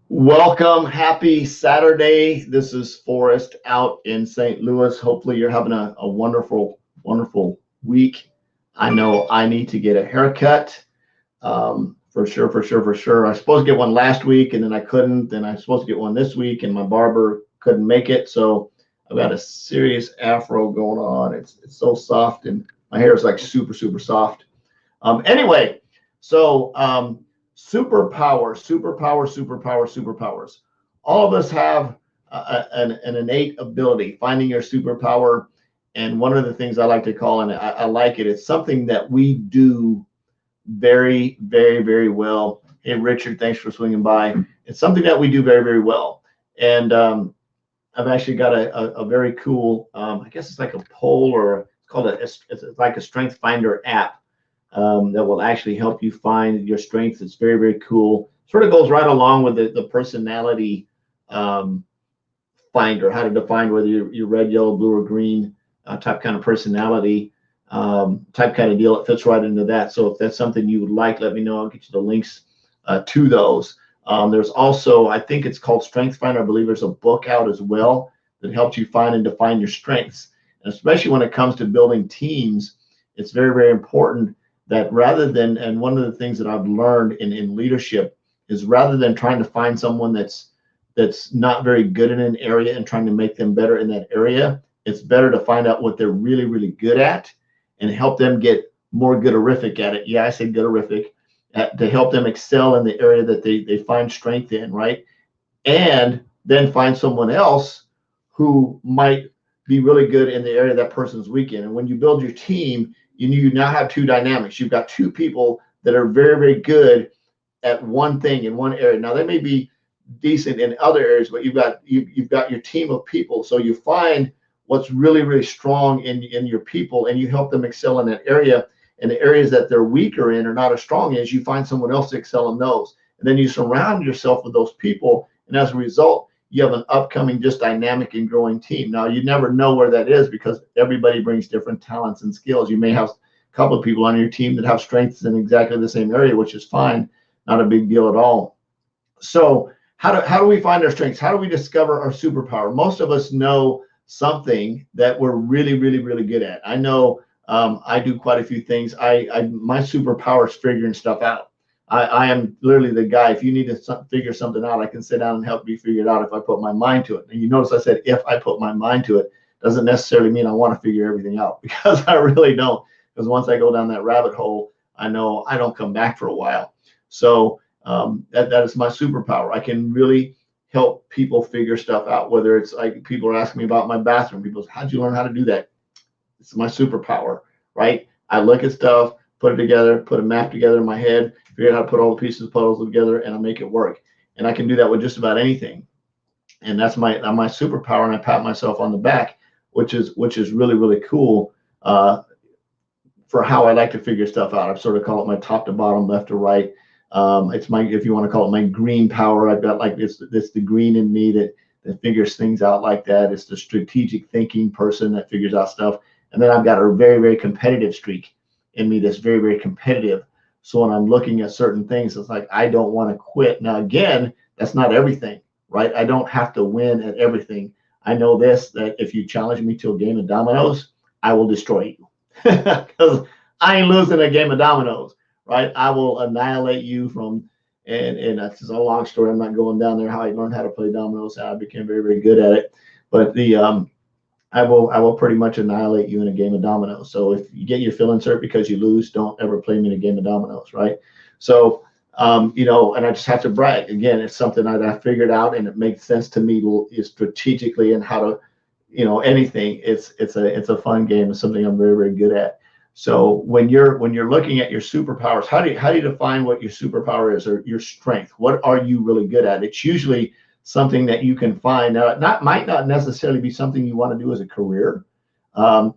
Welcome. Happy Saturday. This is Forrest out in St. Louis. Hopefully, you're having a wonderful, wonderful week. I know I need to get a haircut for sure, for sure, for sure. I was supposed to get one last week and then I couldn't. Then I was supposed to get one this week and my barber couldn't make it. So I've got a serious afro going on. It's so soft and my hair is like super, super soft. Anyway, so superpower, superpower, superpower, superpowers. All of us have an innate ability, finding your superpower. And one of the things I like to call, and I like it, it's something that we do very, very, very well. Hey, Richard, thanks for swinging by. It's something that we do very, very well. And I've actually got a very cool, I guess it's like a poll or it's called it's like a strength finder app that will actually help you find your strengths. It's very, very cool. Sort of goes right along with the personality um, finder, how to define whether you're red, yellow, blue, or green type kind of personality type kind of deal. It fits right into that. So if that's something you would like, let me know. I'll get you the links to those. There's also, I think it's called Strength Finder. I believe there's a book out as well that helps you find and define your strengths. And especially when it comes to building teams, it's very, very important that rather than, and one of the things that I've learned in leadership is rather than trying to find someone that's not very good in an area and trying to make them better in that area, it's better to find out what they're really, really good at and help them get more gooderific at it. Yeah, I say gooderific, to help them excel in the area that they find strength in, right? And then find someone else who might be really good in the area that person's weak in. And when you build your team, you now have two dynamics. You've got two people that are very, very good at one thing in one area. Now they may be decent in other areas, but you've got your team of people. So you find what's really, really strong in your people and you help them excel in that area. And the areas that they're weaker in or not as strong as, you find someone else to excel in those. And then you surround yourself with those people. And as a result, you have an upcoming, just dynamic and growing team. Now, you never know where that is because everybody brings different talents and skills. You may have a couple of people on your team that have strengths in exactly the same area, which is fine, not a big deal at all. So how do we find our strengths? How do we discover our superpower? Most of us know something that we're really, really, really good at. I know I do quite a few things. My superpower is figuring stuff out. I am literally the guy. If you need to figure something out, I can sit down and help you figure it out if I put my mind to it. And you notice I said if I put my mind to it, doesn't necessarily mean I want to figure everything out because I really don't. Because once I go down that rabbit hole, I know I don't come back for a while. So that is my superpower. I can really help people figure stuff out. Whether it's like people are asking me about my bathroom, people say, how'd you learn how to do that? It's my superpower, right? I look at stuff, put it together, put a map together in my head, figure out how to put all the pieces of puzzles together, and I make it work. And I can do that with just about anything. And that's my superpower, and I pat myself on the back, which is really, really cool for how I like to figure stuff out. I sort of call it my top to bottom, left to right. It's my, if you want to call it my green power. I've got like this the green in me that figures things out like that. It's the strategic thinking person that figures out stuff. And then I've got a very, very competitive streak in me that's very, very competitive. So when I'm looking at certain things, it's like I don't want to quit. Now, again, that's not everything, right? I don't have to win at everything. I know this, that if you challenge me to a game of dominoes, I will destroy you because I ain't losing a game of dominoes, right? I will annihilate you from, and that's a long story. I'm not going down there how I learned how to play dominoes. I became very, very good at it. But I will pretty much annihilate you in a game of dominoes. So if you get your feelings hurt because you lose, don't ever play me in a game of dominoes, right? So and I just have to brag. Again, it's something that I figured out, and it makes sense to me strategically and how to, anything. It's a fun game. It's something I'm very, very good at. So when you're looking at your superpowers, how do you define what your superpower is or your strength? What are you really good at? It's usually something that you can find. Now, it might not necessarily be something you want to do as a career,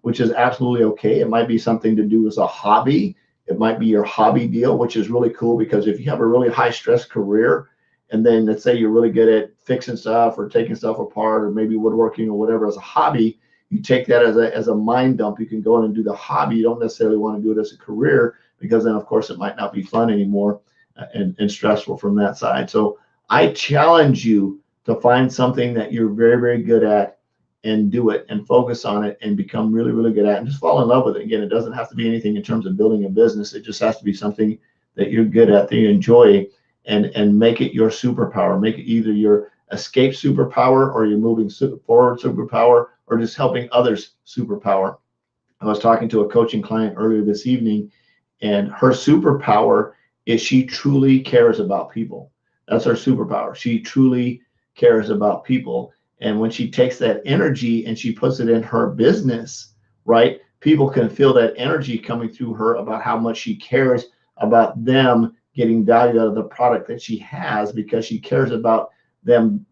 which is absolutely okay. It might be something to do as a hobby. It might be your hobby deal, which is really cool because if you have a really high stress career, and then let's say you're really good at fixing stuff or taking stuff apart or maybe woodworking or whatever as a hobby, you take that as a mind dump. You can go in and do the hobby. You don't necessarily want to do it as a career because then, of course, it might not be fun anymore and stressful from that side. So I challenge you to find something that you're very, very good at and do it and focus on it and become really, really good at and just fall in love with it. Again, it doesn't have to be anything in terms of building a business. It just has to be something that you're good at, that you enjoy, and make it your superpower. Make it either your escape superpower or your moving forward superpower or just helping others superpower. I was talking to a coaching client earlier this evening, and her superpower is she truly cares about people. That's her superpower. She truly cares about people. And when she takes that energy and she puts it in her business, right? People can feel that energy coming through her about how much she cares about them getting value out of the product that she has because she cares about them,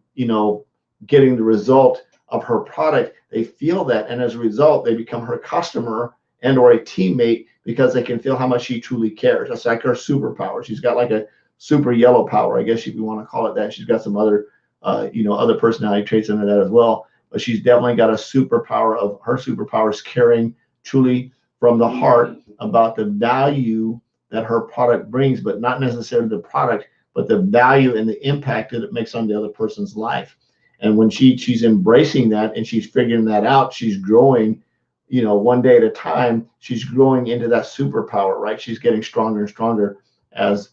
getting the result of her product. They feel that, and as a result they become her customer and or a teammate because they can feel how much she truly cares. That's like her superpower. She's got like a super yellow power, I guess, if you want to call it that. She's got some other other personality traits under that as well, but she's definitely got a superpower. Of her superpower is caring truly from the heart about the value that her product brings, but not necessarily the product, but the value and the impact that it makes on the other person's life. And when she's embracing that and she's figuring that out, she's growing, one day at a time. She's growing into that superpower, right? She's getting stronger and stronger as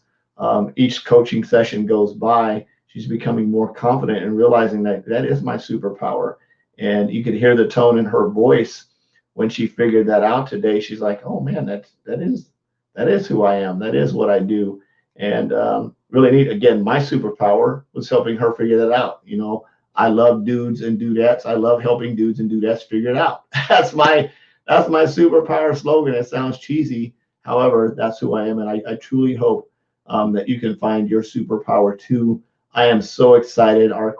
each coaching session goes by. She's becoming more confident and realizing that that is my superpower. And you could hear the tone in her voice when she figured that out today. She's like, "Oh man, that is who I am. That is what I do." And really neat. Again, my superpower was helping her figure that out. I love dudes and dudettes. I love helping dudes and dudettes figure it out. That's my superpower slogan. It sounds cheesy. However, that's who I am. And I truly hope that you can find your superpower too. I am so excited. My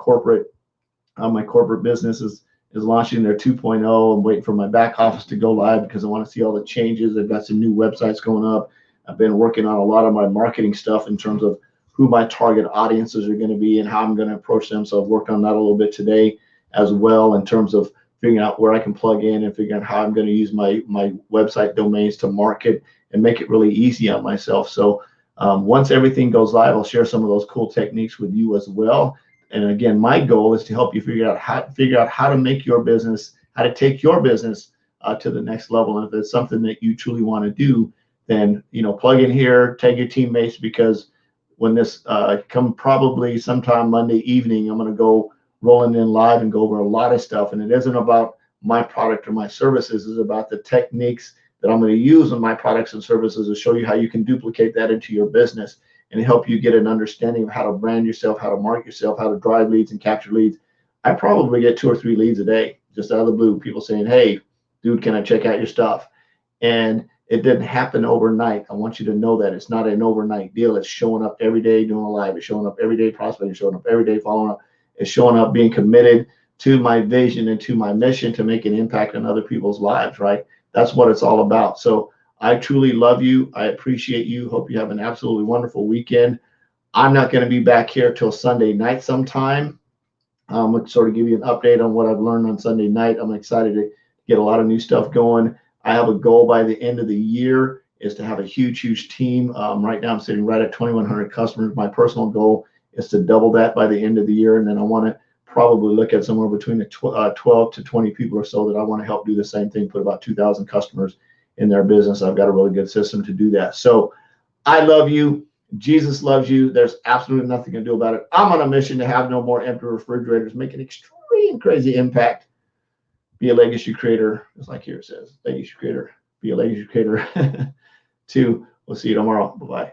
corporate business is launching their 2.0. I'm waiting for my back office to go live because I want to see all the changes. They've got some new websites going up. I've been working on a lot of my marketing stuff in terms of who my target audiences are going to be and how I'm going to approach them. So I've worked on that a little bit today as well in terms of figuring out where I can plug in and figuring out how I'm going to use my website domains to market and make it really easy on myself. So once everything goes live, I'll share some of those cool techniques with you as well. And again, my goal is to help you figure out how to make your business, how to take your business to the next level. And if it's something that you truly want to do, then plug in here, tag your teammates, because when this come probably sometime Monday evening, I'm going to go rolling in live and go over a lot of stuff. And it isn't about my product or my services. It's about the techniques that I'm going to use in my products and services to show you how you can duplicate that into your business and help you get an understanding of how to brand yourself, how to market yourself, how to drive leads and capture leads. I probably get 2 or 3 leads a day just out of the blue. People saying, "Hey, dude, can I check out your stuff?" And it didn't happen overnight. I want you to know that it's not an overnight deal. It's showing up every day doing a live. It's showing up every day prospecting. It's showing up every day following up. It's showing up being committed to my vision and to my mission to make an impact on other people's lives, right? That's what it's all about. So I truly love you. I appreciate you. Hope you have an absolutely wonderful weekend. I'm not going to be back here till Sunday night sometime. I'm going to sort of give you an update on what I've learned on Sunday night. I'm excited to get a lot of new stuff going. I have a goal by the end of the year is to have a huge team. Right now I'm sitting right at 2,100 customers. My personal goal is to double that by the end of the year. And then I want to probably look at somewhere between 12 to 20 people or so that I want to help do the same thing, put about 2,000 customers in their business. I've got a really good system to do that. So I love you. Jesus loves you. There's absolutely nothing you can do about it. I'm on a mission to have no more empty refrigerators, make an extreme crazy impact. Be a legacy creator, just like here it says, legacy creator. Be a legacy creator. 2. We'll see you tomorrow. Bye-bye.